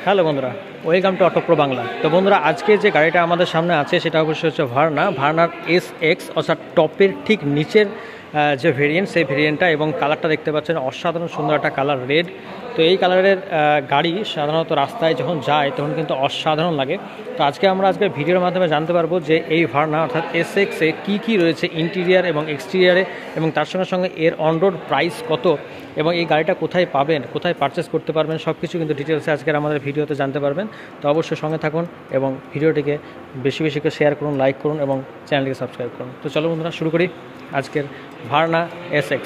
Hello বন্ধুরা, welcome to auto pro Bangla. তো বন্ধুরা, আজকে যে গাড়িটা আমাদের সামনে আছে সেটা অবশ্যই হচ্ছে ভার্নার SX, অর্থাৎ টপের ঠিক নিচের যে ভেরিয়েন্ট, সেই ভেরিয়েন্টটা। এবং কালারটা দেখতে পাচ্ছেন অসাধারণ সুন্দর একটা কালার, রেড। তো এই কালারের গাড়ি সাধারণত রাস্তায় যখন যায় তখন কিন্তু অসাধারণ লাগে। তো আজকের ভিডিওর মাধ্যমে জানতে পারবো যে এই ভার্না অর্থাৎ SX-এ কী রয়েছে ইন্টিরিয়ার এবং এক্সটিরিয়ারে, এবং তার সঙ্গে সঙ্গে এর অনরোড প্রাইস কত, এবং এই গাড়িটা কোথায় পাবেন, কোথায় পারচেস করতে পারবেন, সব কিছু কিন্তু ডিটেলসে আজকের আমাদের ভিডিওতে জানতে পারবেন। তো অবশ্যই সঙ্গে থাকুন এবং ভিডিওটিকে বেশি বেশি করে শেয়ার করুন, লাইক করুন এবং চ্যানেলটিকে সাবস্ক্রাইব করুন। তো চলো বন্ধুরা, শুরু করি আজকের ভার্না SX।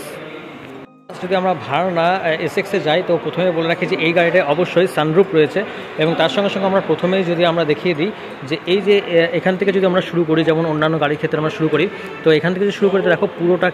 যদি আমরা ভার্না SX-এ যাই তো প্রথমে বলে রাখি যে এই গাড়িটায় অবশ্যই সানরুফ রয়েছে, এবং তার সঙ্গে সঙ্গে আমরা প্রথমেই যদি আমরা দেখিয়ে দিই যে এই যে এখান থেকে যদি আমরা শুরু করি, যেমন অন্যান্য গাড়ির ক্ষেত্রে আমরা শুরু করি, তো এখান থেকে যদি শুরু করি তো দেখো পুরোটা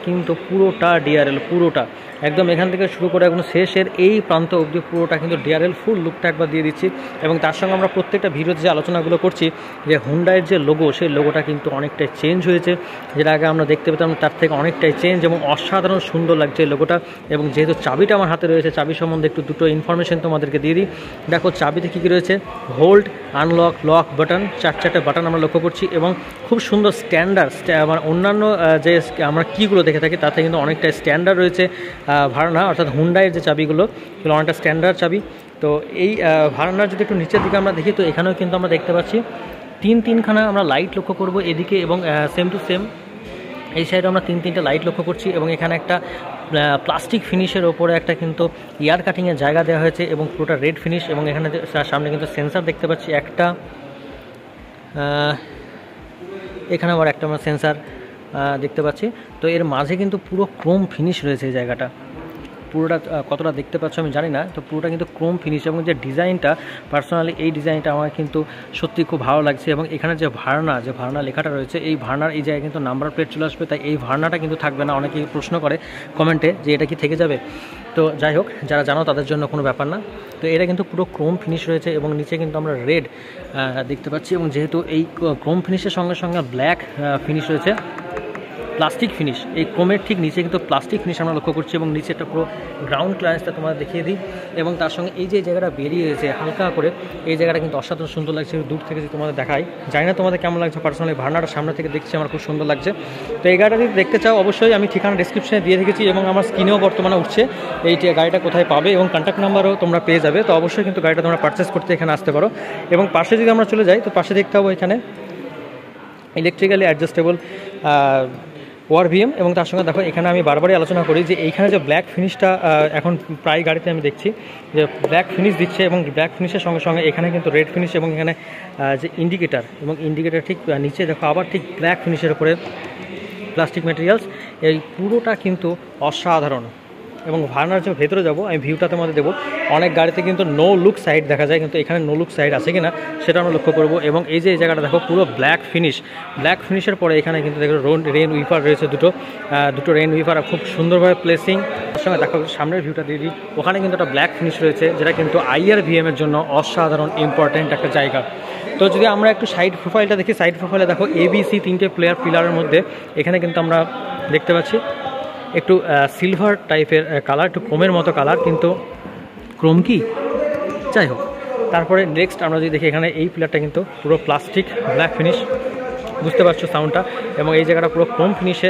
DRL, পুরোটা একদম এখান থেকে শুরু করে এখন শেষের এই প্রান্ত অবধি পুরোটা কিন্তু DRL ফুল লুকটা একবার দিয়ে দিচ্ছি। এবং তার সঙ্গে আমরা প্রত্যেকটা ভিডিওতে যে আলোচনাগুলো করছি যে হুন্ডাইয়ের যে লোগো, সেই লোগোটা কিন্তু অনেকটাই চেঞ্জ হয়েছে, যেটা আগে আমরা দেখতে পেতাম তার থেকে অনেকটাই চেঞ্জ এবং অসাধারণ সুন্দর লাগছে এই লোগোটা। এবং যেহেতু চাবিটা আমার হাতে রয়েছে, চাবি সম্বন্ধে একটু দুটো ইনফরমেশন তোমাদেরকে দিয়ে দিই। দেখো চাবিতে কী রয়েছে, হোল্ড, আনলক, লক বাটন, চারটে বাটন আমরা লক্ষ্য করছি, এবং খুব সুন্দর স্ট্যান্ডার্ড, মানে অন্যান্য যে আমরা কীগুলো দেখে থাকি তাতে কিন্তু অনেকটা স্ট্যান্ডার্ড রয়েছে ভার্না অর্থাৎ হুন্ডাইয়ের যে চাবিগুলো, সেগুলো অনেকটা স্ট্যান্ডার্ড চাবি। তো এই ভার্নার যদি একটু নিচের দিকে আমরা দেখি তো এখানেও কিন্তু আমরা দেখতে পাচ্ছি তিনখানা আমরা লাইট লক্ষ্য করব এদিকে, এবং সেম টু সেম এই সাইডে আমরা তিনটা লাইট লক্ষ্য করছি। এবং এখানে একটা প্লাস্টিক ফিনিশের ওপরে একটা কিন্তু এয়ার কাটিংয়ের জায়গা দেওয়া হয়েছে এবং পুরোটা রেড ফিনিশ। এবং এখানে সামনে কিন্তু সেন্সার দেখতে পাচ্ছি একটা, এখানে আবার একটা আমরা সেন্সার দেখতে পাচ্ছি। তো এর মাঝে কিন্তু পুরো ক্রোম ফিনিশ রয়েছে এই জায়গাটা, পুরোটা কতটা দেখতে পাচ্ছ আমি জানি না। তো পুরোটা কিন্তু ক্রোম ফিনিশ, এবং যে ডিজাইনটা, পার্সোনালি এই ডিজাইনটা আমার কিন্তু সত্যি খুব ভালো লাগছে। এবং এখানে যে ভার্না লেখাটা রয়েছে, এই ভার্নার এই জায়গায় কিন্তু নাম্বার প্লেট চলে আসবে, তাই এই ভার্নাটা কিন্তু থাকবে না। অনেকেই প্রশ্ন করে কমেন্টে যে এটা কি থেকে যাবে। তো যাই হোক, যারা জানো তাদের জন্য কোনো ব্যাপার না। তো এটা কিন্তু পুরো ক্রোম ফিনিশ রয়েছে এবং নিচে কিন্তু আমরা রেড দেখতে পাচ্ছি। এবং যেহেতু এই ক্রোম ফিনিশের সঙ্গে সঙ্গে ব্ল্যাক ফিনিশ রয়েছে, প্লাস্টিক ফিনিশ, এই ক্রোমের ঠিক নিচে কিন্তু প্লাস্টিক ফিনিশ আমরা লক্ষ্য করছি। এবং নিচে একটা পুরো গ্রাউন্ড ক্লিয়ারেন্সটা তোমাদের দেখিয়ে দিই। এবং তার সঙ্গে এই যে জায়গাটা বেরিয়ে রয়েছে হালকা করে, এই জায়গাটা কিন্তু অসাধারণ সুন্দর লাগছে। দূর থেকে যদি তোমাদের দেখাই, জানি না তোমাদের কেমন লাগছে, পার্সোনালি ভার্নাটা সামনে থেকে দেখছি আমার খুব সুন্দর লাগছে। তো এই গাড়িটা যদি দেখতে চাও অবশ্যই আমি ঠিকানা ডিসক্রিপশনে দিয়ে রেখেছি, এবং আমার স্ক্রিনেও বর্তমানে উঠছে এই গাড়িটা কোথায় পাবে, এবং কন্ট্যাক্ট নাম্বারও তোমরা পেয়ে যাবে। তো অবশ্যই কিন্তু গাড়িটা তোমরা পারচেস করতে এখানে আসতে পারো। এবং পাশে যদি আমরা চলে যাই তো পাশে দেখতে পাবো এখানে ইলেকট্রিক্যালি অ্যাডজাস্টেবল ORVM। এবং তার সঙ্গে দেখো এখানে আমি বারবারই আলোচনা করি যে এইখানে যে ব্ল্যাক ফিনিশটা এখন প্রায় গাড়িতে আমি দেখছি যে ব্ল্যাক ফিনিশ দিচ্ছে, এবং ব্ল্যাক ফিনিশের সঙ্গে সঙ্গে এখানে কিন্তু রেড ফিনিশ, এবং এখানে যে ইন্ডিকেটার ঠিক নিচে দেখো আবার ঠিক ব্ল্যাক ফিনিশের উপরে প্লাস্টিক ম্যাটেরিয়ালস। এই পুরোটা কিন্তু অসাধারণ। এবং ভার্নার যে ভেতরে যাবো আমি ভিউটা তোমাদের দেবো, অনেক গাড়িতে কিন্তু নো লুক সাইড দেখা যায়, কিন্তু এখানে নো লুক সাইড আছে কিনা সেটা আমরা লক্ষ্য করবো। এবং এই যে এই জায়গাটা দেখো পুরো ব্ল্যাক ফিনিশের পরে এখানে কিন্তু দেখো রেন উইপার রয়েছে, দুটো রেন উইপার খুব সুন্দরভাবে প্লেসিং। তার সঙ্গে দেখো সামনের ভিউটা দিয়ে দিই, ওখানে কিন্তু একটা ব্ল্যাক ফিনিশ রয়েছে, যেটা কিন্তু IRVM-এর জন্য অসাধারণ ইম্পর্টেন্ট একটা জায়গা। তো যদি আমরা একটু সাইড প্রোফাইলটা দেখি, সাইড প্রোফাইলে দেখো ABC 3টে পিলারের মধ্যে এখানে কিন্তু আমরা দেখতে পাচ্ছি একটু সিলভার টাইপের কালার, একটু ক্রোমের মতো কালার, কিন্তু ক্রোম কি যাই হোক। তারপরে নেক্সট আমরা যদি দেখি এখানে এই পিলারটা কিন্তু পুরো প্লাস্টিক ব্ল্যাক ফিনিশ, বুঝতে পারছো সাউন্ডটা। এবং এই জায়গাটা পুরো ক্রোম ফিনিশে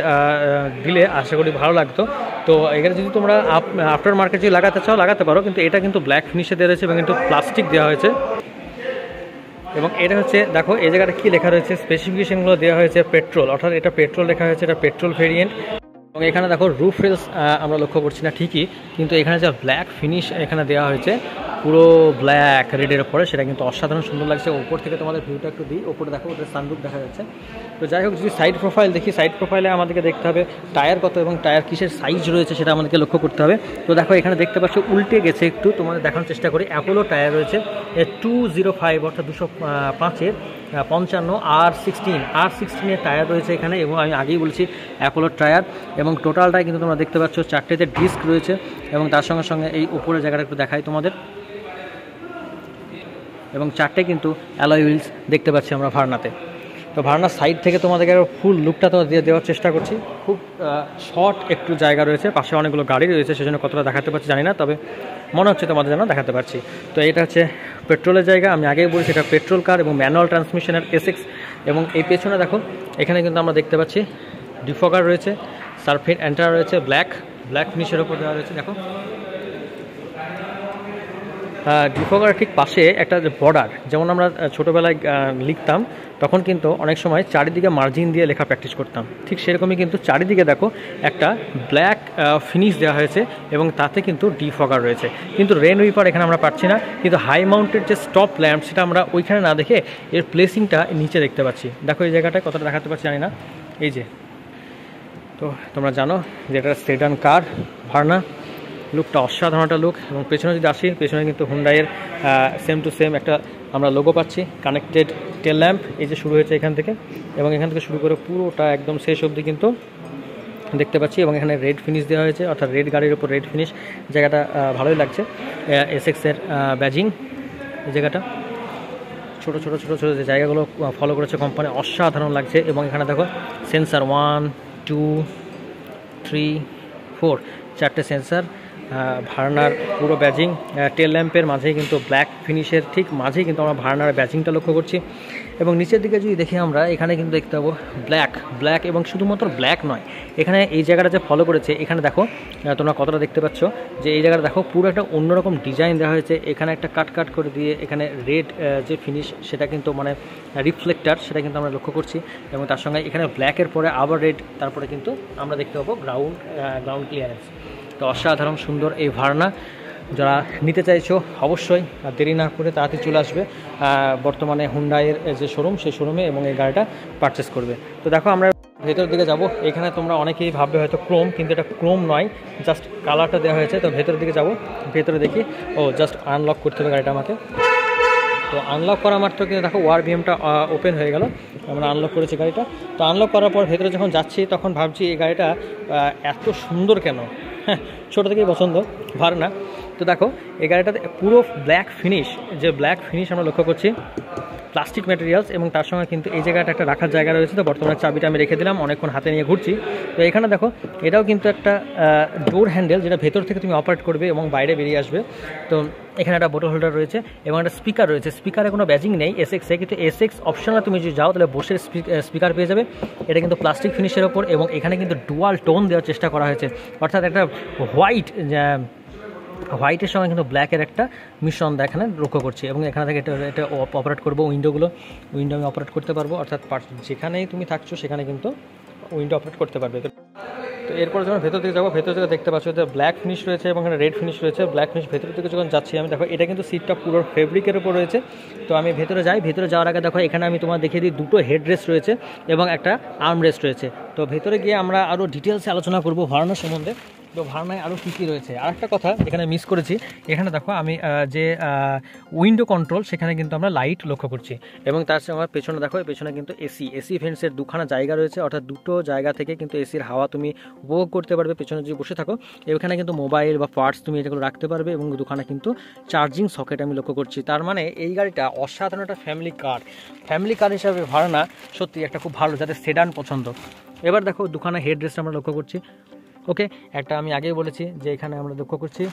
দিলে আশা করি ভালো লাগতো। তো এখানে যদি তোমরা আফটার মার্কেট যদি লাগাতে চাও লাগাতে পারো, কিন্তু এটা কিন্তু ব্ল্যাক ফিনিশে দেওয়া রয়েছে এবং কিন্তু প্লাস্টিক দেওয়া হয়েছে। এবং এটা হচ্ছে দেখো এই জায়গাটা কী লেখা রয়েছে, স্পেসিফিকেশনগুলো দেওয়া হয়েছে পেট্রোল, অর্থাৎ এটা পেট্রোল লেখা হয়েছে, এটা পেট্রোল ভেরিয়েন্ট। এবং এখানে দেখো রুফ রেলস আমরা লক্ষ্য করছি না ঠিকই, কিন্তু এখানে যে ব্ল্যাক ফিনিশ এখানে দেওয়া হয়েছে পুরো ব্ল্যাক রেডের ওপরে, সেটা কিন্তু অসাধারণ সুন্দর লাগছে। ওপর থেকে তোমাদের ভিউটা একটু দিই, ওপরে দেখো ওটা সানরুফ দেখা যাচ্ছে। তো যাই হোক, যদি সাইড প্রোফাইল দেখি, সাইড প্রোফাইলে আমাদেরকে দেখতে হবে টায়ার কত এবং টায়ার কিসের সাইজ রয়েছে সেটা আমাদেরকে লক্ষ্য করতে হবে। তো দেখো এখানে দেখতে পাচ্ছ উল্টে গেছে একটু, তোমাদের দেখানোর চেষ্টা করি। অ্যাপোলো টায়ার রয়েছে 205 অর্থাৎ 205-এর 55 R16 টায়ার রয়েছে এখানে। এবং আমি আগেই বলছি অ্যাপোলোর টায়ার। এবং টোটালটাই কিন্তু তোমরা দেখতে পাচ্ছ চারটেতে ডিস্ক রয়েছে। এবং তার সঙ্গে সঙ্গে এই উপরের জায়গাটা একটু দেখাই তোমাদের, এবং চারটে কিন্তু অ্যালয় হুইলস দেখতে পাচ্ছি আমরা ভার্নাতে। তো ভার্নার সাইড থেকে তোমাদেরকে ফুল লুকটা তো দেওয়ার চেষ্টা করছি। খুব শর্ট একটু জায়গা রয়েছে, পাশে অনেকগুলো গাড়ি রয়েছে, সেজন্য কতটা দেখাতে পারছি জানি না, তবে মনে হচ্ছে তোমাদের যেন দেখাতে পারছি। তো এটা হচ্ছে পেট্রোলের জায়গা, আমি আগেই বলছি এটা পেট্রোল কার এবং ম্যানুয়াল ট্রান্সমিশনের এসএক্স। এবং এই পেছনে দেখো এখানে কিন্তু আমরা দেখতে পাচ্ছি ডিফগার রয়েছে, সারফেস এন্টার রয়েছে, ব্ল্যাক ফিনিশের ওপর দেওয়া রয়েছে। দেখো ডিফগার ঠিক পাশে একটা বর্ডার, যেমন আমরা ছোটোবেলায় লিখতাম তখন কিন্তু অনেক সময় চারিদিকে মার্জিন দিয়ে লেখা প্র্যাকটিস করতাম, ঠিক সেরকমই কিন্তু চারিদিকে দেখো একটা ব্ল্যাক ফিনিশ দেওয়া হয়েছে এবং তাতে কিন্তু ডিফগার রয়েছে। কিন্তু রেন উইপার এখানে আমরা পাচ্ছি না, কিন্তু হাই মাউন্টের যে স্টপ ল্যাম্প সেটা আমরা ওইখানে না দেখে এর প্লেসিংটা নিচে দেখতে পাচ্ছি। দেখো এই জায়গাটায় কতটা দেখাতে পারছি জানি না, এই যে। তো তোমরা জানো যে এটা সেডান কার, ভার্না, লুকটা অসাধারণ একটা লুক। এবং পেছনে যদি আসি, পেছনে কিন্তু হুন্ডাইয়ের সেম টু সেম একটা আমরা লোগো পাচ্ছি, কানেক্টেড টেল ল্যাম্প, এই যে শুরু হয়েছে এখান থেকে, এবং এখান থেকে শুরু করে পুরোটা একদম শেষ অবধি কিন্তু দেখতে পাচ্ছি। এবং এখানে রেড ফিনিশ দেওয়া হয়েছে, অর্থাৎ রেড গাড়ির উপর রেড ফিনিশ, জায়গাটা ভালোই লাগছে। এসএক্সের ব্যাজিং, এই জায়গাটা ছোটো ছোটো ছোটো ছোটো যে জায়গাগুলো ফলো করেছে কোম্পানি, অসাধারণ লাগছে। এবং এখানে দেখো সেন্সার 1 2 3 4 চারটে সেন্সার, ভার্নার পুরো ব্যাজিং, টেল ল্যাম্পের মাঝেই কিন্তু ব্ল্যাক ফিনিশের ঠিক মাঝেই কিন্তু আমরা ভার্নার ব্যাজিংটা লক্ষ্য করছি। এবং নিচের দিকে যদি দেখি আমরা, এখানে কিন্তু দেখতে পাবো ব্ল্যাক এবং শুধুমাত্র ব্ল্যাক নয়, এখানে এই জায়গাটা যে ফলো করেছে, এখানে দেখো তোমরা কতটা দেখতে পাচ্ছ যে এই জায়গাটা দেখো পুরো একটা অন্যরকম ডিজাইন দেওয়া হয়েছে। এখানে একটা কাট করে দিয়ে এখানে রেড যে ফিনিশ সেটা কিন্তু মানে রিফ্লেক্টার, সেটা কিন্তু আমরা লক্ষ্য করছি। এবং তার সঙ্গে এখানে ব্ল্যাকের পরে আবার রেড, তারপরে কিন্তু আমরা দেখতে পাবো গ্রাউন্ড ক্লিয়ারেন্স। তো অসাধারণ সুন্দর এই ভার্না, যারা নিতে চাইছো অবশ্যই দেরি না করে তাড়াতাড়ি চলে আসবে বর্তমানে হুন্ডাইয়ের যে শোরুম, সেই শোরুমে, এবং এই গাড়িটা পারচেস করবে। তো দেখো আমরা ভেতরের দিকে যাব। এখানে তোমরা অনেকেই ভাববে হয়তো ক্রোম, কিন্তু এটা ক্রোম নয়, জাস্ট কালারটা দেওয়া হয়েছে। তো ভেতরের দিকে যাব, ভেতরে দেখি, জাস্ট আনলক করতে হবে গাড়িটা আমাকে। তো আনলক করা মাত্র কিন্তু দেখো ওয়ারবিএমটা ওপেন হয়ে গেল, আমরা আনলক করেছি গাড়িটা। তো আনলক করার পর ভেতরে যখন যাচ্ছি তখন ভাবছি এই গাড়িটা এত সুন্দর কেন, হ্যাঁ ছোটো থেকেই পছন্দ ভার্না। তো দেখো এই গাড়িটাতে পুরো ব্ল্যাক ফিনিশ, যে ব্ল্যাক ফিনিশ আমরা লক্ষ্য করছি, প্লাস্টিক ম্যাটেরিয়ালস, এবং তার সঙ্গে কিন্তু এই জায়গাটা একটা রাখার জায়গা রয়েছে। তো বর্তমানে চাবিটা আমি রেখে দিলাম, অনেকক্ষণ হাতে নিয়ে ঘুরছি। তো এখানে দেখো এটাও কিন্তু একটা ডোর হ্যান্ডেল, যেটা ভেতর থেকে তুমি অপারেট করবে এবং বাইরে বেরিয়ে আসবে। তো এখানে একটা বোতল হোল্ডার রয়েছে এবং একটা স্পিকার রয়েছে। স্পিকারে কোনো ব্যাজিং নেই এসএক্সে, কিন্তু এসএক্স অপশনাল তুমি যদি যাও তাহলে বসে স্পিকার পেয়ে যাবে। এটা কিন্তু প্লাস্টিক ফিনিশের ওপর, এবং এখানে কিন্তু ডুয়াল টোন দেওয়ার চেষ্টা করা হয়েছে, অর্থাৎ একটা হোয়াইটের সঙ্গে কিন্তু ব্ল্যাকের একটা মিশ্রণ এখানে লক্ষ্য করছি। এবং এখানে থেকে এটা অপারেট করবো, উইন্ডো আমি অপারেট করতে পারবো, অর্থাৎ যেখানেই তুমি থাকছো সেখানে কিন্তু উইন্ডো অপারেট করতে পারবে। তো এরপর যখন ভেতর দিকে যাবো, ভেতর থেকে দেখতে পাচ্ছ যে ব্ল্যাক ফিনিশ রয়েছে এবং এখানে রেড ফিনিশ রয়েছে। ব্ল্যাক ফিনিশ ভেতর থেকে যখন যাচ্ছি আমি, দেখো এটা কিন্তু সিটটা পুরো ফেব্রিকের উপর রয়েছে। তো আমি ভেতরে যাই, ভেতরে যাওয়ার আগে দেখো এখানে আমি তোমার দেখিয়ে দিই, দুটো হেডরেস্ট রয়েছে এবং একটা আর্মরেস্ট রয়েছে। তো ভেতরে গিয়ে আমরা আরও ডিটেলসে আলোচনা করবো ভার্না সম্বন্ধে। তো ভার্নায় আরও কী রয়েছে। আর একটা কথা এখানে মিস করেছি, এখানে দেখো আমি যে উইন্ডো কন্ট্রোল, সেখানে কিন্তু আমরা লাইট লক্ষ্য করছি। এবং তার সঙ্গে আমার পেছনে দেখো, পেছনে কিন্তু এসি ভেন্টসের দুখানা জায়গা রয়েছে, অর্থাৎ দুটো জায়গা থেকে কিন্তু এসির হাওয়া তুমি উপভোগ করতে পারবে পেছনে যদি বসে থাকো। এখানে কিন্তু মোবাইল বা পার্টস তুমি এগুলো রাখতে পারবে, এবং দুখানা কিন্তু চার্জিং সকেট আমি লক্ষ্য করছি। তার মানে এই গাড়িটা অসাধারণ একটা ফ্যামিলি কার হিসাবে ভার্না সত্যি একটা খুব ভালো, যাদের সেডান পছন্দ। এবার দেখো দুখানা হেডরেস্ট আমরা লক্ষ্য করছি। ওকে, একটা আমি আগেই বলেছি যে এখানে আমরা লক্ষ্য করছি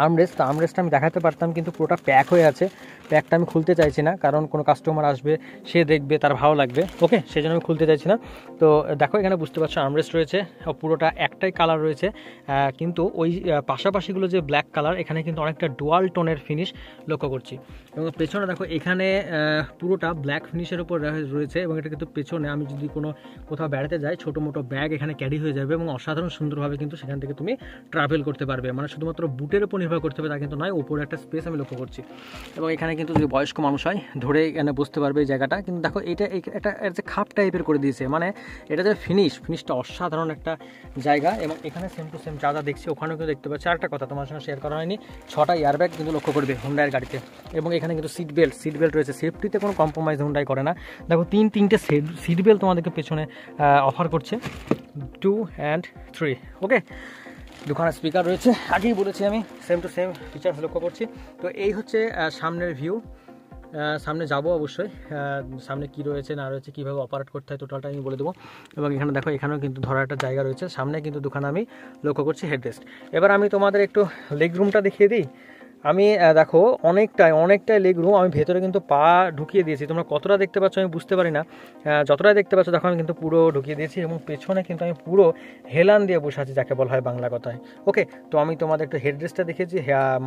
আর্মরেস্টটা আমি দেখাতে পারতাম, কিন্তু পুরোটা প্যাক হয়ে আছে। প্যাকটা আমি খুলতে চাইছি না, কারণ কোনো কাস্টমার আসবে, সে দেখবে, তার ভালো লাগবে। ওকে, সেই জন্য আমি খুলতে চাইছি না। তো দেখো এখানে বুঝতে পারছো আর্মরেস্ট রয়েছে, পুরোটা একটাই কালার রয়েছে, কিন্তু ওই পাশাপাশিগুলো যে ব্ল্যাক কালার, এখানে কিন্তু অনেকটা ডুয়াল টোনের ফিনিশ লক্ষ্য করছি। এবং পেছনে দেখো এখানে পুরোটা ব্ল্যাক ফিনিশের উপর রয়েছে, এবং এটা কিন্তু পেছনে আমি যদি কোথাও বেড়াতে যাই, ছোটো মোটো ব্যাগ এখানে ক্যারি হয়ে যাবে, এবং অসাধারণ সুন্দরভাবে কিন্তু সেখান থেকে তুমি ট্রাভেল করতে পারবে। মানে শুধুমাত্র বুটের উপর নির্ভর করতে হবে তা কিন্তু নয়, উপরে একটা স্পেস আমি লক্ষ্য করছি। এবং এখানে কিন্তু যদি বয়স্ক মানুষ হয় ধরে এখানে বসতে পারবে এই জায়গাটা। কিন্তু দেখো এটা যে খাপ টাইপের করে দিয়েছে, মানে এটা যে ফিনিশটা অসাধারণ একটা জায়গা। এবং এখানে সেম টু সেম যা দেখছি ওখানেও কিন্তু দেখতে পাচ্ছি। আরেকটা কথা তোমার সঙ্গে শেয়ার করা হয়নি, 6টা এয়ারব্যাগ কিন্তু লক্ষ্য করবে হুন্ডাইয়ের গাড়িতে। এবং এখানে কিন্তু সিট বেল্ট রয়েছে, সেফটিতে কোনো কম্প্রোমাইজ হুন্ডাই করে না। দেখো তিনটে সিট বেল্ট তোমাদেরকে পেছনে অফার করছে, 2 and 3। ওকে, দুখানা স্পিকার রয়েছে, আগেই বলেছি আমি, সেম টু সেম ফিচার্স লক্ষ্য করছি। তো এই হচ্ছে সামনের ভিউ। সামনে যাব অবশ্যই, সামনে কি রয়েছে না রয়েছে, কীভাবে অপারেট করতে হয় টোটালটা আমি বলে দেবো। এবং এখানে দেখো এখানেও কিন্তু ধরার একটা জায়গা রয়েছে, সামনে কিন্তু দোকানে আমি লক্ষ্য করছি হেডরেস্ট। এবার আমি তোমাদের একটু লেগ রুমটা দেখিয়ে দিই। আমি দেখো অনেকটাই লেগ রুম, আমি ভেতরে কিন্তু পা ঢুকিয়ে দিয়েছি, তোমরা কতটা দেখতে পাচ্ছ আমি বুঝতে পারি না, যতটা দেখতে পাচ্ছ দেখো আমি কিন্তু পুরো ঢুকিয়ে দিয়েছি এবং পেছনে কিন্তু আমি পুরো হেলান দিয়ে বসে আছি, যাকে বলা হয় বাংলা কথায়। ওকে, তো আমি তোমাদের একটু হেডরেস্টটা দেখেছি,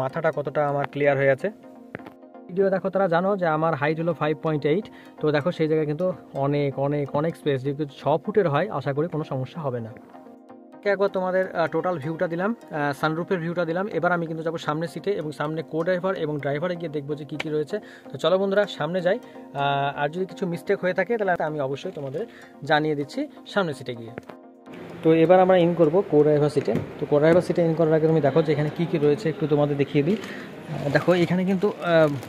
মাথাটা কতটা আমার ক্লিয়ার হয়ে আছে। ভিডিও দেখো, তারা জানো যে আমার হাইট হলো 5.8, তো দেখো সেই জায়গায় কিন্তু অনেক অনেক অনেক স্পেস, যেহেতু 6 ফুটের হয় আশা করি কোনো সমস্যা হবে না। একবার তোমাদের টোটাল ভিউটা দিলাম, সানরুফের ভিউটা দিলাম। এবার আমি কিন্তু যাবো সামনের সিটে এবং সামনে কো ড্রাইভার এবং ড্রাইভারে গিয়ে দেখবো যে কী কী রয়েছে। তো চলো বন্ধুরা সামনে যাই, আর যদি কিছু মিস্টেক হয়ে থাকে তাহলে আমি অবশ্যই তোমাদের জানিয়ে দিচ্ছি সামনের সিটে গিয়ে। তো এবার আমরা ইন করবো কো ড্রাইভার সিটে। তো কো ড্রাইভার সিটে ইন করার আগে তুমি দেখো যে এখানে কী কী রয়েছে একটু তোমাদের দেখিয়ে দিই। দেখো এখানে কিন্তু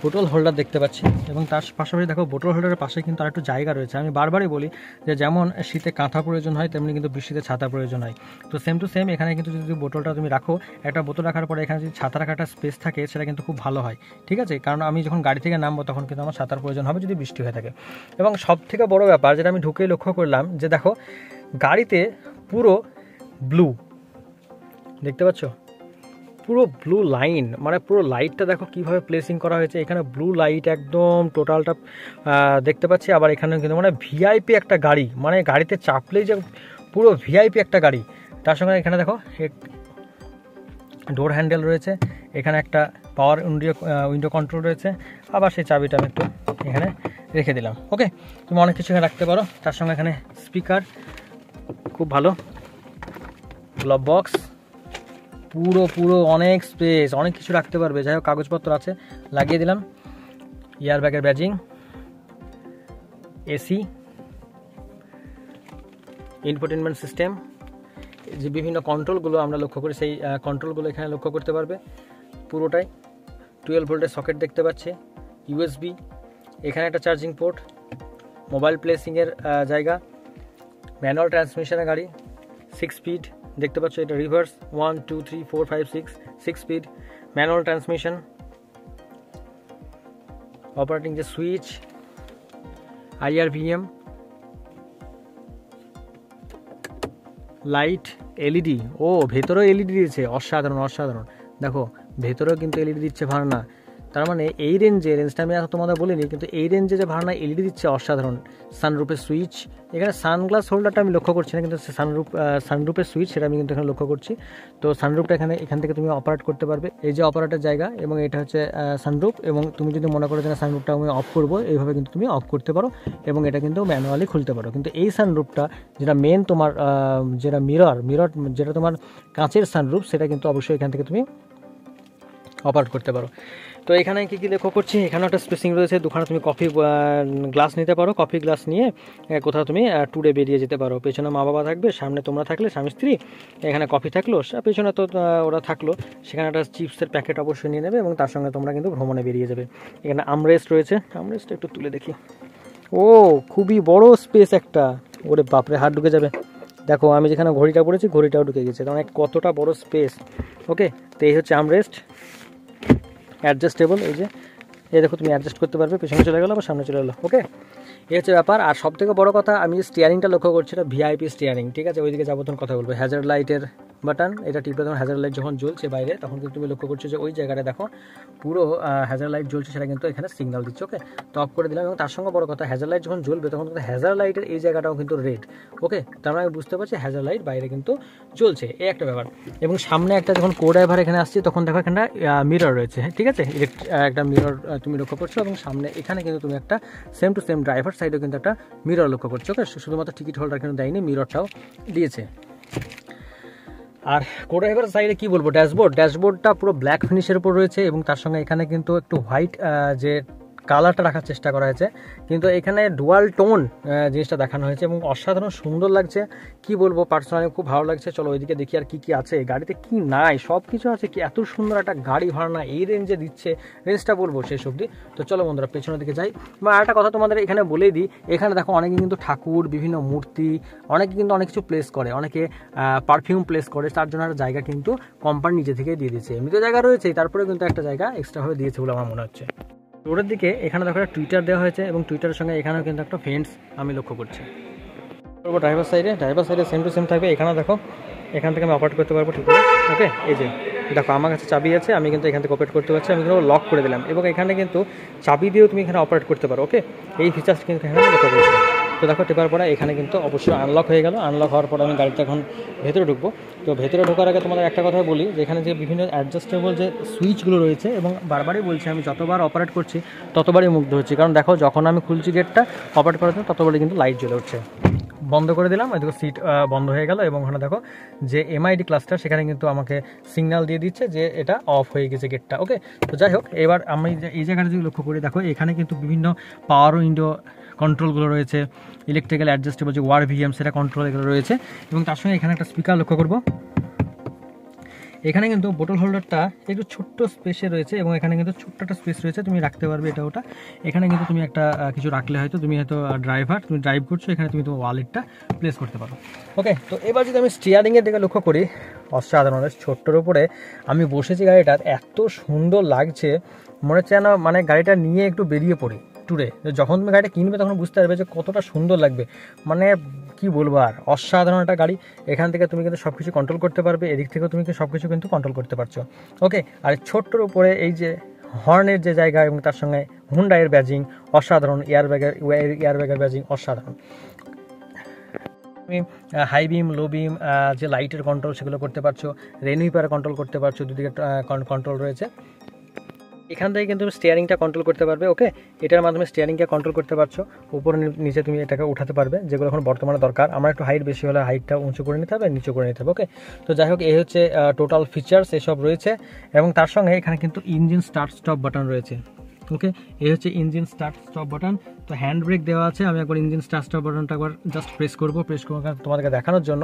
বোতল হোল্ডার দেখতে পাচ্ছি এবং তার পাশাপাশি দেখো বোতল হোল্ডারের পাশে কিন্তু আরেকটু জায়গা রয়েছে। আমি বারবারই বলি যে যেমন শীতে কাঁথা প্রয়োজন হয় তেমনি কিন্তু বৃষ্টিতে ছাতা প্রয়োজন হয়। তো সেম টু সেম এখানে কিন্তু যদি বোতলটা তুমি রাখো, একটা বোতল রাখার পরে এখানে যদি ছাতা রাখার একটা স্পেস থাকে সেটা কিন্তু খুব ভালো হয়, ঠিক আছে? কারণ আমি যখন গাড়ি থেকে নামবো তখন কিন্তু আমার ছাতার প্রয়োজন হবে যদি বৃষ্টি হয়ে থাকে। এবং সব থেকে বড় ব্যাপার যেটা আমি ঢুকেই লক্ষ্য করলাম যে দেখো গাড়িতে পুরো ব্লু দেখতে পাচ্ছ, পুরো ব্লু লাইন, মানে পুরো লাইটটা দেখো কিভাবে প্লেসিং করা হয়েছে। এখানে ব্লু লাইট একদম টোটালটা দেখতে পাচ্ছি। আবার এখানে কিন্তু মানে ভিআইপি একটা গাড়ি, মানে গাড়িতে চাপলেই যে পুরো ভিআইপি একটা গাড়ি। তার সঙ্গে এখানে দেখো ডোর হ্যান্ডেল রয়েছে, এখানে একটা পাওয়ার উইন্ডো কন্ট্রোল রয়েছে। আবার সেই চাবিটা আমি একটু এখানে রেখে দিলাম। ওকে, তুমি অনেক কিছু এখানে রাখতে পারো। তার সঙ্গে এখানে স্পিকার খুব ভালো, গ্লোভ বক্স, পুরো অনেক স্পেস, অনেক কিছু রাখতে পারবে। যাই হোক কাগজপত্র আছে, লাগিয়ে দিলাম। ইয়ার ব্যাগের ব্যাজিং, এসি, ইনফোটেনমেন্ট সিস্টেম, যে বিভিন্ন কন্ট্রোলগুলো আমরা লক্ষ্য করি সেই কন্ট্রোলগুলো এখানে লক্ষ্য করতে পারবে পুরোটাই। 12 ভোল্টের সকেট দেখতে পাচ্ছে, ইউএসবি, এখানে একটা চার্জিং পোর্ট, মোবাইল প্লেসিংয়ের জায়গা, ম্যানুয়াল ট্রান্সমিশনের গাড়ি, 6 স্পিড দেখতে পাচ্ছ, এটা reverse 1 2 3 4 5 6 speed manual transmission, operating যে সুইচ, IRVM, লাইট, এলইডি, ও ভেতরেও এলইডি দিয়েছে, অসাধারণ। দেখো ভেতরেও কিন্তু এলইডি দিচ্ছে ভাড়না। তার মানে এই রেঞ্জটা আমি তোমাদের বলিনি, কিন্তু এই রেঞ্জে যে ভাড়না এলইডি দিচ্ছে অসাধারণ। সানরুফের সুইচ, এখানে সানগ্লাস হোল্ডারটা আমি লক্ষ্য করছি না, কিন্তু সানরুফের সুইচ সেটা আমি কিন্তু এখানে লক্ষ্য করছি। তো সানরুফটা এখান থেকে তুমি অপারেট করতে পারবে, এই যে অপারেটের জায়গা, এবং এটা হচ্ছে সানরুফ। এবং তুমি যদি মনে করো যে সানরুফটা আমি অফ করবো, এইভাবে কিন্তু তুমি অফ করতে পারো এবং এটা কিন্তু ম্যানুয়ালি খুলতে পারো। কিন্তু এই সানরুফটা যেটা মেন তোমার যেটা মিরর যেটা তোমার কাঁচের সানরুফ, সেটা কিন্তু অবশ্যই এখান থেকে তুমি অপারেট করতে পারো। তো এখানে কী লক্ষ্য করছি, এখানেও একটা স্পেসিং রয়েছে, দুখানে তুমি কফি গ্লাস নিতে পারো। কফি গ্লাস নিয়ে কোথাও তুমি ট্যুরে বেরিয়ে যেতে পারো। পেছনে মা বাবা থাকবে, সামনে তোমরা থাকলে স্বামী স্ত্রী, এখানে কফি থাকলো, পেছনে তো ওরা থাকলো, সেখানে একটা চিপসের প্যাকেট অবশ্যই নিয়ে নেবে এবং তার সঙ্গে তোমরা কিন্তু ভ্রমণে বেরিয়ে যাবে। এখানে আমরেস্ট রয়েছে, আমরেস্টটা একটু তুলে দেখি। ও খুবই বড় স্পেস একটা, ওরে বাপরে হাত ঢুকে যাবে। দেখো আমি যেখানে ঘড়িটা পড়েছি ঘড়িটাও ঢুকে গেছে, কারণ কতটা বড় স্পেস। ওকে, তো এই হচ্ছে আমরেস্ট, অ্যাডজাস্টেবল, এই দেখো তুমি অ্যাডজাস্ট করতে পারবে, পেছনে চলে গেলো বা সামনে চলে গেলো। ওকে, এই হচ্ছে ব্যাপার। আর সব থেকে বড় কথা, আমি স্টিয়ারিংটা লক্ষ্য করছি, এটা ভিআইপি স্টিয়ারিং, ঠিক আছে? ওইদিকে যাবো তখন কথা বলবো। হ্যাজার্ড লাইটের বাটন, এটা টিপে তখন হ্যাজার্ড লাইট যখন জ্বলছে বাইরে, তখন কিন্তু তুমি লক্ষ্য করছো যে ওই জায়গাটা দেখো পুরো হ্যাজার্ড লাইট জ্বলছে, সেটা কিন্তু এখানে সিগন্যাল দিচ্ছে। ওকে, তো অফ করে দিলাম। এবং তার সঙ্গে বড় কথা, হ্যাজার্ড লাইট যখন জ্বলবে তখন কিন্তু হ্যাজার্ড লাইটের এই জায়গাটাও কিন্তু রেড। ওকে, তার মানে আমি বুঝতে পারছি হ্যাজার্ড লাইট বাইরে কিন্তু জ্বলছে, এই একটা ব্যাপার। এবং সামনে একটা যখন কো ড্রাইভার এখানে আসছে তখন দেখো এখানে মিরর রয়েছে, ঠিক আছে? একটা মিরর তুমি লক্ষ্য করছো এবং সামনে এখানে কিন্তু তুমি একটা সেম টু সেম ড্রাইভার সাইডেও কিন্তু একটা মিরর লক্ষ্য করছো। ওকে, শুধুমাত্র টিকিট হোল্ডার কিন্তু দেয়নি, মিররটাও দিয়েছে। আর কো ড্রাইভার সাইডে কী বলবো, ড্যাশবোর্ডটা পুরো ব্ল্যাক ফিনিশের উপর রয়েছে এবং তার সঙ্গে এখানে কিন্তু একটু হোয়াইট যে কালারটা রাখার চেষ্টা করা হয়েছে, কিন্তু এখানে ডুয়াল টোন জিনিসটা দেখানো হয়েছে এবং অসাধারণ সুন্দর লাগছে। কি বলবো, পার্সোনালি খুব ভালো লাগছে। চলো ওইদিকে দেখি আর কি আছে গাড়িতে, কি নাই সব কিছু আছে। কি এত সুন্দর একটা গাড়ি ভাড়া এই রেঞ্জে দিচ্ছে, রেঞ্জটা বলবো শেষ অবধি। তো চলো বন্ধুরা পেছনের দিকে যাই। বা আরেকটা কথা তোমাদের এখানে বলেই দিই, এখানে দেখো অনেকে কিন্তু ঠাকুর, বিভিন্ন মূর্তি, অনেকে কিন্তু অনেক কিছু প্লেস করে, অনেকে পারফিউম প্লেস করে, তার জন্য একটা জায়গা কিন্তু কোম্পানি নিজে থেকে দিয়ে দিচ্ছে। এমনিতে জায়গা রয়েছে, তারপরে কিন্তু একটা জায়গা এক্সট্রাভাবে দিয়েছে বলে আমার মনে হচ্ছে। রোডের দিকে এখানে দেখো একটা টুইটার দেওয়া হয়েছে এবং টুইটারের সঙ্গে এখানেও কিন্তু একটা ফেন্স আমি লক্ষ্য করছি। ড্রাইভার সাইডে সেম টু সেম থাকবে। এখানে দেখো এখান থেকে আমি অপারেট করতে পারবো ঠিক আছে। ওকে, এই যে দেখো আমার কাছে চাবি আছে, আমি কিন্তু এখান থেকে অপারেট করতে পারছি। আমি কিন্তু লক করে দিলাম এবং এখানে কিন্তু চাবি দিয়েও তুমি এখানে অপারেট করতে পারো। ওকে, এই ফিচার্স কিন্তু এখানে লক্ষ্য করছি। তো দেখো টেপার পরে এখানে কিন্তু অবশ্যই আনলক হয়ে গেল। আনলক হওয়ার পর আমি গাড়িতে এখন ভেতরে ঢুকবো। তো ভেতরে ঢোকার আগে তোমাদের একটা কথা বলি যে এখানে যে বিভিন্ন অ্যাডজাস্টেবল যে সুইচগুলো রয়েছে এবং বারবারই বলছি আমি যতবার অপারেট করছি ততবারই মুগ্ধ হচ্ছি। কারণ দেখো যখন আমি খুলছি গেটটা অপারেট করার জন্য ততবারই কিন্তু লাইট জ্বলে উঠছে। বন্ধ করে দিলাম, এদিকে সিট বন্ধ হয়ে গেল এবং ওখানে দেখো যে এমআইডি ক্লাস্টার সেখানে কিন্তু আমাকে সিগন্যাল দিয়ে দিচ্ছে যে এটা অফ হয়ে গেছে গেটটা। ওকে, তো যাই হোক এবার আমি এই জায়গাটা যদি লক্ষ্য করি দেখো এখানে কিন্তু বিভিন্ন পাওয়ার উইন্ডো কন্ট্রোলগুলো রয়েছে, ইলেকট্রিক্যাল অ্যাডজাস্টেবল যে ওয়ার ভিএম সেটা কন্ট্রোল এগুলো রয়েছে এবং তার সঙ্গে এখানে একটা স্পিকার লক্ষ্য করবো। এখানে কিন্তু বোতল হোল্ডারটা একটু ছোট্ট স্পেসে রয়েছে এবং এখানে কিন্তু ছোট্ট একটা স্পেস রয়েছে, তুমি রাখতে পারবে এটা ওটা। এখানে কিন্তু তুমি একটা কিছু রাখলে হয়তো তুমি হয়তো তুমি ড্রাইভ করছো, এখানে তুমি তোমার ওয়ালেটটা প্লেস করতে পারো। ওকে, তো এবার যদি আমি স্টিয়ারিংয়ের দিকে লক্ষ্য করি, অসাধারণ ছোট্টর উপরে আমি বসেছি, গাড়িটা এত সুন্দর লাগছে মনে হচ্ছে যেন মানে গাড়িটা নিয়ে একটু বেরিয়ে পড়ি ট্যুরে। যখন তুমি গাড়িটা কিনবে তখন বুঝতে পারবে যে কতটা সুন্দর লাগবে, মানে কি বলবো আর, অসাধারণ একটা গাড়ি। এখান থেকে তুমি কিন্তু সব কিছু কন্ট্রোল করতে পারবে, এদিক থেকেও তুমি সব কিছু কিন্তু কন্ট্রোল করতে পারছো। ওকে, আর ছোট্টর উপরে এই যে হর্নের যে জায়গা এবং তার সঙ্গে হুন্ডাইয়ের ব্যাজিং অসাধারণ, এয়ারব্যাগের ব্যাজিং অসাধারণ। তুমি হাই বিম লো বিম যে লাইটের কন্ট্রোল সেগুলো করতে পারছো, রেন উইপার কন্ট্রোল করতে পারছো, দুদিকে কন্ট্রোল রয়েছে। এখান থেকে কিন্তু তুমি স্টিয়ারিংটা কন্ট্রোল করতে পারবে। ওকে, এটার মাধ্যমে স্টিয়ারিংকে কন্ট্রোল করতে পারছো, উপরে নিচে তুমি এটাকে উঠাতে পারবে, যেগুলো এখন বর্তমানে দরকার। আমার একটু হাইট বেশি হলে হাইটটা উঁচু করে নিতে হবে, নিচু করে নিতে হবে। ওকে, তো যাই হোক এই হচ্ছে টোটাল ফিচার্স এসব রয়েছে এবং তার সঙ্গে এখানে কিন্তু ইঞ্জিন স্টার্ট স্টপ বাটন রয়েছে। ওকে, এই হচ্ছে ইঞ্জিন স্টার্ট স্টপ বাটন। তো হ্যান্ড ব্রেক দেওয়া আছে, আমি একবার ইঞ্জিন স্টার্ট স্টপ বাটনটা একবার জাস্ট প্রেস করবো তোমাদেরকে দেখানোর জন্য।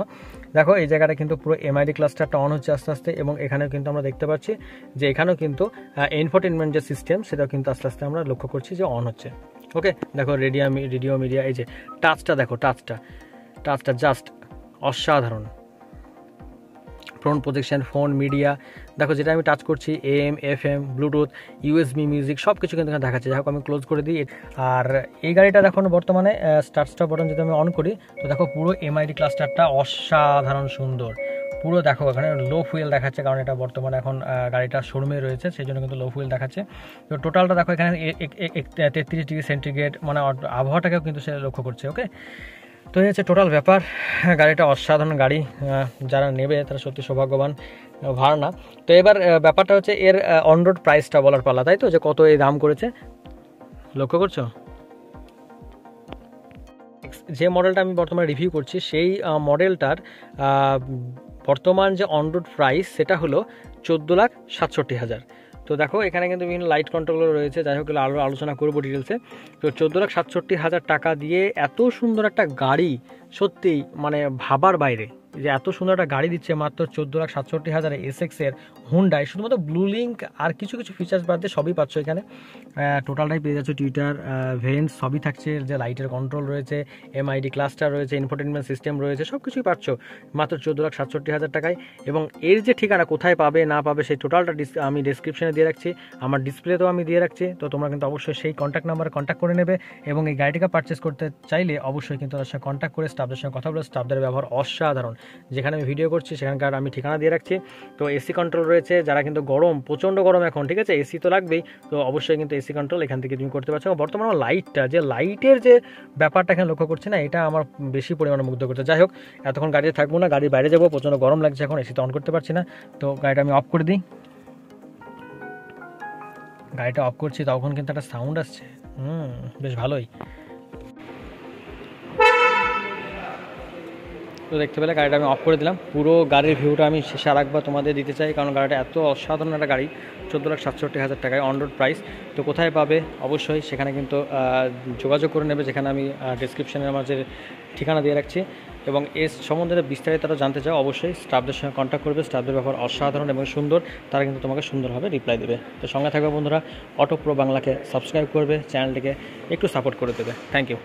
দেখো এই জায়গাটা কিন্তু পুরো এমআইডি ক্লাস্টারটা অন হচ্ছে আস্তে আস্তে এবং এখানেও কিন্তু আমরা দেখতে পাচ্ছি যে এখানেও কিন্তু ইনফোটেনমেন্ট যে সিস্টেম সেটাও কিন্তু আস্তে আস্তে আমরা লক্ষ্য করছি যে অন হচ্ছে। ওকে, দেখো রেডিও মিডিয়া, এই যে টাচটা দেখো, টাচটা জাস্ট অসাধারণ। ফ্রন্ট প্রজেকশন, ফোন মিডিয়া দেখো, যেটা আমি টাচ করছি AM FM Bluetooth USB music সব কিছু কিন্তু এখানে দেখাচ্ছে। যাই হোক আমি ক্লোজ করে দিই। আর এই গাড়িটা দেখো বর্তমানে স্টার্ট স্টপ বাটন যদি আমি অন করি তো দেখো পুরো এমআইডি ক্লাস্টারটা অসাধারণ সুন্দর। পুরো দেখো এখানে লো ফুয়েল দেখাচ্ছে, কারণ এটা বর্তমানে এখন গাড়িটা শোরুমে রয়েছে, সেই জন্য কিন্তু লো ফুয়েল দেখাচ্ছে। তো টোটালটা দেখো এখানে 33 ডিগ্রি সেন্টিগ্রেড, মানে আবহাওয়াটাকেও কিন্তু সে লক্ষ্য করছে। ওকে, তো এই হচ্ছে টোটাল ব্যাপার। গাড়িটা অসাধারণ গাড়ি, যারা নেবে তারা সত্যি সৌভাগ্যবান, ভাড়া না। তো এবার ব্যাপারটা হচ্ছে এর অনরোড প্রাইসটা বলার পালা, তাই তো, যে কত এই দাম করেছে লক্ষ্য করছো। যে মডেলটা আমি বর্তমানে রিভিউ করছি সেই মডেলটার বর্তমান যে অনরোড প্রাইস সেটা হলো 14,67,000। তো দেখো এখানে কিন্তু বিভিন্ন লাইট কন্ট্রোলও রয়েছে, যাই হোক আরও আলোচনা করবো ডিটেলসে। তো 14,67,000 টাকা দিয়ে এত সুন্দর একটা গাড়ি সত্যি মানে ভাবার বাইরে, যে এত সুন্দর একটা গাড়ি দিচ্ছে মাত্র 14,67,000 এসএক্সের হুন্ডাই, শুধুমাত্র ব্লু লিঙ্ক আর কিছু ফিচার্স বাদ দিয়ে সবই পাচ্ছ এখানে। টোটালটাই পেয়ে যাচ্ছে, টুইটার ভেন্টস সবই থাকছে, যে লাইটের কন্ট্রোল রয়েছে, এমআইডি ক্লাস্টার রয়েছে, ইনফোটেনমেন্ট সিস্টেম রয়েছে, সব কিছুই পাচ্ছ মাত্র 14,67,000 টাকায়। এবং এর যে ঠিকানা কোথায় পাবে না পাবে সেই টোটালটা আমি ডেসক্রিপশনে দিয়ে রাখছি, আমার ডিসপ্লেতেও আমি দিয়ে রাখছি। তো তোমরা কিন্তু অবশ্যই সেই কন্ট্যাক্ট নাম্বারে কন্ট্যাক্ট করে নেবে এবং এই গাড়িটাকে পারচেস করতে চাইলে অবশ্যই কিন্তু তার সঙ্গে কন্ট্যাক্ট করে স্টাফদের সঙ্গে কথা বলে, স্টাফদের ব্যবহার অসাধারণ। যেখানে আমি ভিডিও করছি সেখানকার আমি ঠিকানা দিয়ে রাখছি। তো এসি কন্ট্রোল রয়েছে, যারা কিন্তু গরম, প্রচণ্ড গরম এখন, ঠিক আছে, এসি তো লাগবেই, তো অবশ্যই কিন্তু এসি কন্ট্রোল এখান থেকে তুমি করতে পারছো। বর্তমানে লাইটটা, যে লাইটের যে ব্যাপারটা এখানে লক্ষ্য করছি না, এটা আমার বেশি পরিমাণে মুগ্ধ করছে। যাই হোক এতক্ষণ গাড়িতে থাকবো না, গাড়ির বাইরে যাবো, প্রচণ্ড গরম লাগছে এখন, এসি তো অন করতে পারছি না। তো গাড়িটা আমি অফ করে দিই, গাড়িটা অফ করছি, তখন কিন্তু একটা সাউন্ড আসছে, বেশ ভালোই। তো দেখতে পেলে গাড়িটা আমি অফ করে দিলাম। পুরো গাড়ির ভিউটা আমি শেষে আরেকবার তোমাদের দিতে চাই, কারণ গাড়িটা এত অসাধারণ একটা গাড়ি, 14,67,000 টাকায় অনরোড প্রাইস। তো কোথায় পাবে অবশ্যই সেখানে কিন্তু যোগাযোগ করে নেবে, যেখানে আমি ডেসক্রিপশনের মাঝে ঠিকানা দিয়ে রাখছি। এবং এর সম্বন্ধে বিস্তারিত জানতে চাও অবশ্যই স্টাফদের সঙ্গে কন্ট্যাক্ট করবে, স্টাফদের ব্যাপার অসাধারণ এবং সুন্দর, তারা কিন্তু তোমাকে সুন্দরভাবে রিপ্লাই দেবে। তো সঙ্গে থাকবে বন্ধুরা, অটো প্রো বাংলাকে সাবস্ক্রাইব করবে, চ্যানেলটিকে একটু সাপোর্ট করে দেবে। Thank you.